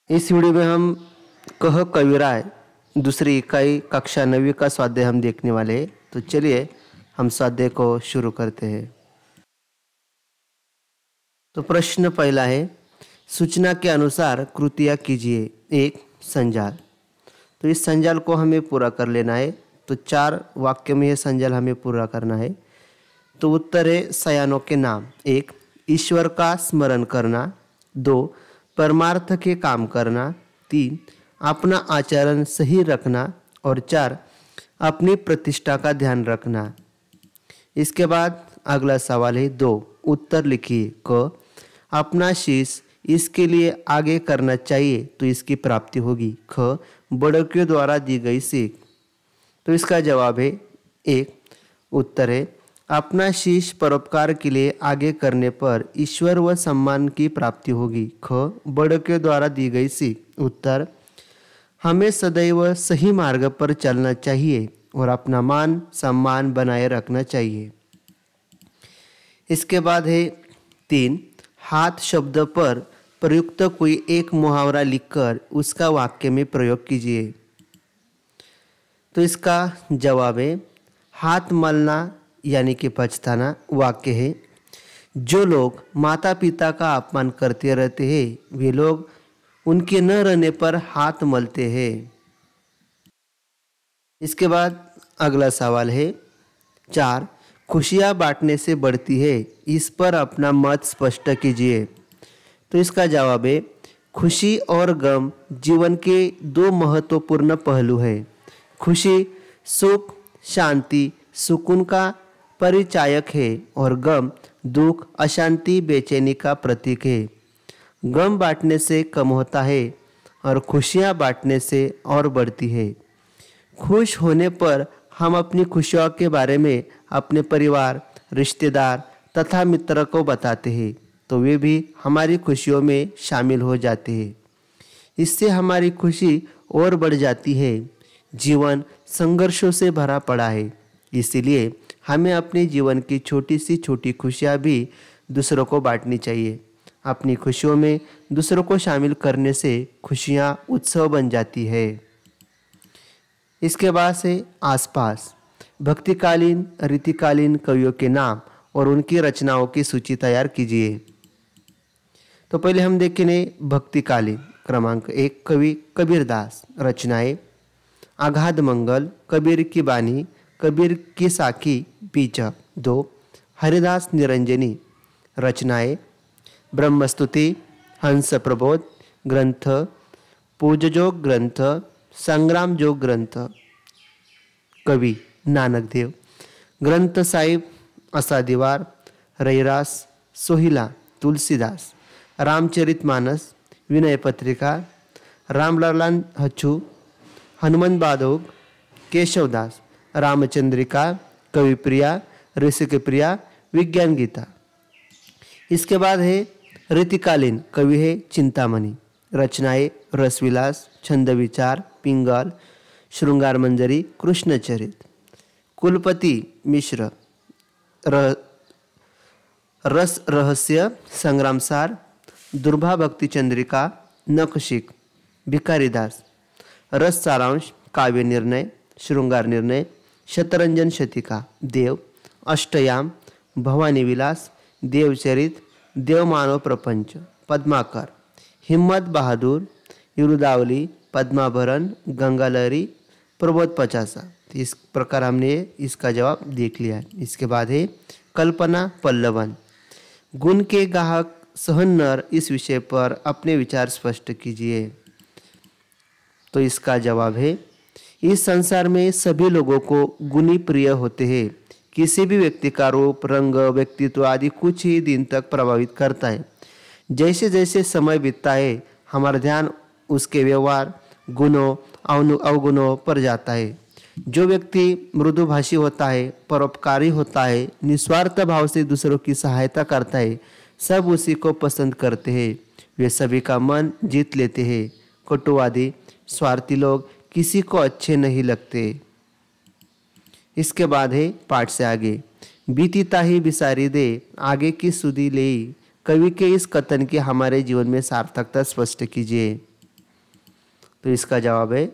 इस वीडियो में हम कह कविराय दूसरी इकाई कक्षा 9वीं का स्वाध्याय हम देखने वाले हैं। तो चलिए हम स्वाध्याय को शुरू करते हैं। तो प्रश्न पहला है, सूचना के अनुसार कृतियाँ कीजिए। एक, संजाल। तो इस संजाल को हमें पूरा कर लेना है। तो 4 वाक्य में यह संजाल हमें पूरा करना है। तो उत्तर है सयानों के नाम। 1, ईश्वर का स्मरण करना। 2, परमार्थ के काम करना। 3, अपना आचरण सही रखना। और 4, अपनी प्रतिष्ठा का ध्यान रखना। इसके बाद अगला सवाल है 2, उत्तर लिखिए। क, अपना शीश इसके लिए आगे करना चाहिए तो इसकी प्राप्ति होगी। ख, बड़ों के द्वारा दी गई सीख। तो इसका जवाब है 1, उत्तर है अपना शीश परोपकार के लिए आगे करने पर ईश्वर व सम्मान की प्राप्ति होगी। ख, बड़ों के द्वारा दी गई सीख। उत्तर, हमें सदैव सही मार्ग पर चलना चाहिए और अपना मान सम्मान बनाए रखना चाहिए। इसके बाद है 3, हाथ शब्द पर प्रयुक्त कोई एक मुहावरा लिखकर उसका वाक्य में प्रयोग कीजिए। तो इसका जवाब है हाथ मलना यानी कि पछताना। वाक्य है, जो लोग माता पिता का अपमान करते रहते हैं वे लोग उनके न रहने पर हाथ मलते हैं। इसके बाद अगला सवाल है 4, खुशियाँ बांटने से बढ़ती है, इस पर अपना मत स्पष्ट कीजिए। तो इसका जवाब है खुशी और गम जीवन के 2 महत्वपूर्ण पहलू हैं। खुशी सुख शांति सुकून का परिचायक है और गम दुख अशांति बेचैनी का प्रतीक है। गम बांटने से कम होता है और खुशियाँ बांटने से और बढ़ती है। खुश होने पर हम अपनी खुशियों के बारे में अपने परिवार, रिश्तेदार तथा मित्र को बताते हैं तो वे भी हमारी खुशियों में शामिल हो जाते हैं। इससे हमारी खुशी और बढ़ जाती है। जीवन संघर्षों से भरा पड़ा है, इसीलिए हमें अपने जीवन की छोटी सी छोटी खुशियाँ भी दूसरों को बांटनी चाहिए। अपनी खुशियों में दूसरों को शामिल करने से खुशियाँ उत्सव बन जाती है। इसके बाद से आसपास भक्तिकालीन रीतिकालीन कवियों के नाम और उनकी रचनाओं की सूची तैयार कीजिए। तो पहले हम देखेंगे भक्तिकालीन। क्रमांक 1, कवि कबीरदास। रचनाएं आगाध मंगल, कबीर की बानी, कबीर की साखी, बीजक। 2, हरिदास निरंजनी। रचनाएं ब्रह्मस्तुति, हंस प्रबोध ग्रंथ, पूजजोग ग्रंथ, संग्राम जोग ग्रंथ। कवि नानक देव। ग्रंथ साहिब असादीवार, रैरास, सोहिला, तुलसीदास। रामचरितमानस, विनय पत्रिका, रामलालान हच्छू, हनुमान बादोग, केशवदास। रामचंद्रिका, कविप्रिया, ऋषिकप्रिया, विज्ञान गीता। इसके बाद है रीतिकालीन कवि है चिंतामणि। रचनाएं रसविलास, छंद विचार, पिंगल, श्रृंगार मंजरी, कृष्णचरित। कुलपति मिश्र, रस रहस्य, संग्रामसार, दुर्भा भक्ति चंद्रिका, नखशिख। भिखारीदास। रस सारांश, काव्य निर्णय, श्रृंगार निर्णय, शतरंजन शतिका। देव। अष्टयाम, भवानी विलास, देवचरित, देवमानव प्रपंच। पद्माकर। हिम्मत बहादुर, युरुदावली, पद्माभरण, गंगालहरी, प्रबोध पचासा। इस प्रकार हमने इसका जवाब देख लिया है। इसके बाद है कल्पना पल्लवन। गुण के गाहक सहनर, इस विषय पर अपने विचार स्पष्ट कीजिए। तो इसका जवाब है इस संसार में सभी लोगों को गुणी प्रिय होते हैं। किसी भी व्यक्ति का रूप, रंग, व्यक्तित्व आदि कुछ ही दिन तक प्रभावित करता है। जैसे जैसे समय बीतता है हमारा ध्यान उसके व्यवहार, गुणों, अवगुणों पर जाता है। जो व्यक्ति मृदुभाषी होता है, परोपकारी होता है, निस्वार्थ भाव से दूसरों की सहायता करता है, सब उसी को पसंद करते हैं। वे सभी का मन जीत लेते हैं। कटुवादी स्वार्थी लोग किसी को अच्छे नहीं लगते। इसके बाद है पाठ से आगे। बीती ताही बिसारी दे, आगे की सुधी ले। कवि के इस कथन की हमारे जीवन में सार्थकता स्पष्ट कीजिए। तो इसका जवाब है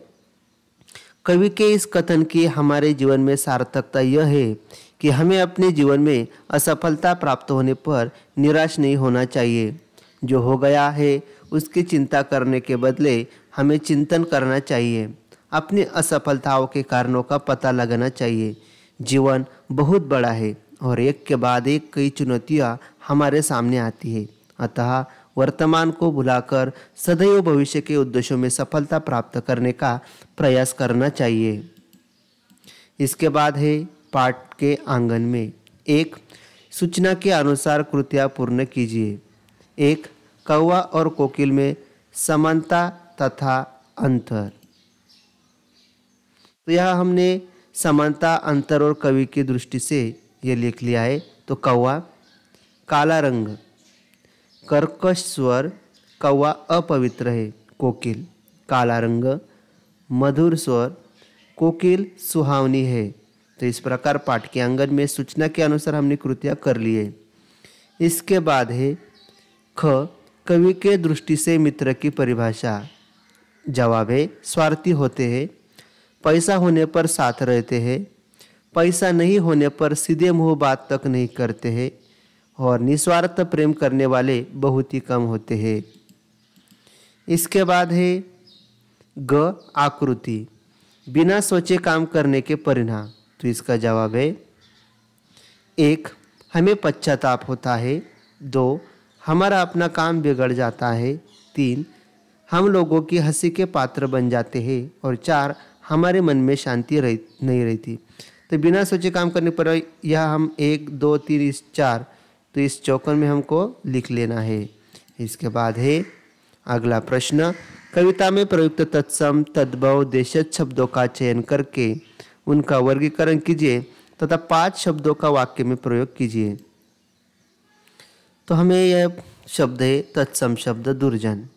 कवि के इस कथन की हमारे जीवन में सार्थकता यह है कि हमें अपने जीवन में असफलता प्राप्त होने पर निराश नहीं होना चाहिए। जो हो गया है उसकी चिंता करने के बदले हमें चिंतन करना चाहिए। अपनी असफलताओं के कारणों का पता लगाना चाहिए। जीवन बहुत बड़ा है और एक के बाद एक कई चुनौतियां हमारे सामने आती है। अतः वर्तमान को भुलाकर सदैव भविष्य के उद्देश्यों में सफलता प्राप्त करने का प्रयास करना चाहिए। इसके बाद है पाठ के आंगन में। 1. सूचना के अनुसार कृतियाँ पूर्ण कीजिए। 1. कौवा और कोकिल में समानता तथा अंतर। तो यह हमने समानता, अंतर और कवि की दृष्टि से ये लिख लिया है। तो कौवा काला रंग, कर्कश स्वर, कौवा अपवित्र है। कोकिल काला रंग, मधुर स्वर, कोकिल सुहावनी है। तो इस प्रकार पाठ के आंगन में सूचना के अनुसार हमने कृतियाँ कर लिए। इसके बाद है ख, कवि के दृष्टि से मित्र की परिभाषा। जवाब है स्वार्थी होते हैं, पैसा होने पर साथ रहते हैं, पैसा नहीं होने पर सीधे मुंह बात तक नहीं करते हैं और निस्वार्थ प्रेम करने वाले बहुत ही कम होते हैं। इसके बाद है ग, आकृति, बिना सोचे काम करने के परिणाम। तो इसका जवाब है 1. हमें पश्चाताप होता है। 2. हमारा अपना काम बिगड़ जाता है। 3. हम लोगों की हंसी के पात्र बन जाते हैं। और 4. हमारे मन में शांति नहीं रहती। तो बिना सोचे काम करने पर यह हम 1, 2, 3, 4 तो इस चौकन में हमको लिख लेना है। इसके बाद है अगला प्रश्न, कविता में प्रयुक्त तत्सम, तद्भव, देशज शब्दों का चयन करके उनका वर्गीकरण कीजिए तथा 5 शब्दों का वाक्य में प्रयोग कीजिए। तो हमें यह शब्द है तत्सम शब्द दुर्जन।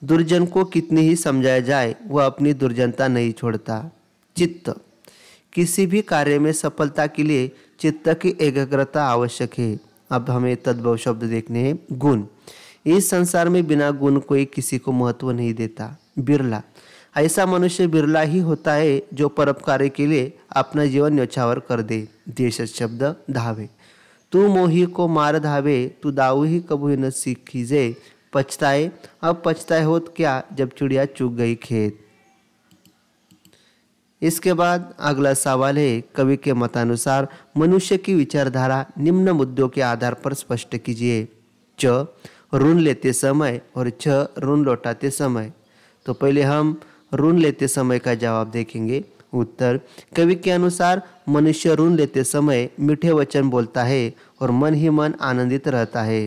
दुर्जन को कितनी ही समझाया जाए वह अपनी दुर्जनता नहीं छोड़ता। चित्त, किसी भी कार्य में सफलता के लिए चित्त की एकाग्रता आवश्यक है। अब हमें तद्भव शब्द देखने हैं। गुण, इस संसार में बिना गुण कोई किसी को महत्व नहीं देता। बिरला, ऐसा मनुष्य बिरला ही होता है जो परोपकार के लिए अपना जीवन न्यौछावर कर दे। देश शब्द धावे, तू मोही को मार धावे, तू दाऊ ही कबू न सीखीजे, पछताए अब पछताए होत क्या, जब चिड़िया चुग गई खेत। इसके बाद अगला सवाल है, कवि के मतानुसार मनुष्य की विचारधारा निम्न मुद्दों के आधार पर स्पष्ट कीजिए। च, ऋण लेते समय और छ, ऋण लौटाते समय। तो पहले हम ऋण लेते समय का जवाब देखेंगे। उत्तर, कवि के अनुसार मनुष्य ऋण लेते समय मीठे वचन बोलता है और मन ही मन आनंदित रहता है।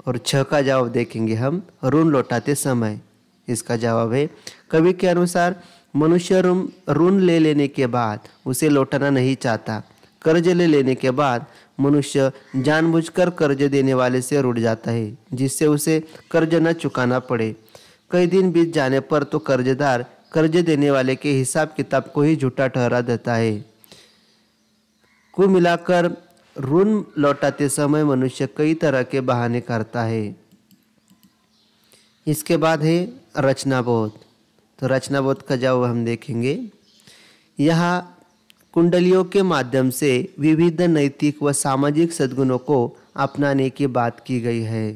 और छ का जवाब देखेंगे हम, ऋण लौटाते समय। इसका जवाब है कवि के अनुसार मनुष्य ऋण ले लेने के बाद उसे लौटाना नहीं चाहता। कर्ज ले लेने के बाद मनुष्य जानबूझकर कर्ज देने वाले से रुठ जाता है जिससे उसे कर्ज न चुकाना पड़े। कई दिन बीत जाने पर तो कर्जदार कर्ज देने वाले के हिसाब किताब को ही झूठा ठहरा देता है। कुल मिलाकर ऋण लौटाते समय मनुष्य कई तरह के बहाने करता है। इसके बाद है रचनाबोध। तो रचनाबोध का जवाब हम देखेंगे। यहाँ कुंडलियों के माध्यम से विविध नैतिक व सामाजिक सद्गुणों को अपनाने की बात की गई है।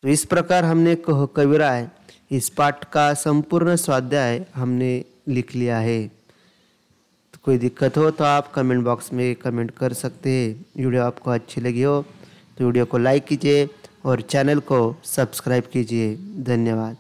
तो इस प्रकार हमने कविराय इस पाठ का संपूर्ण स्वाध्याय हमने लिख लिया है। तो कोई दिक्कत हो तो आप कमेंट बॉक्स में कमेंट कर सकते हैं। वीडियो आपको अच्छी लगी हो तो वीडियो को लाइक कीजिए और चैनल को सब्सक्राइब कीजिए। धन्यवाद।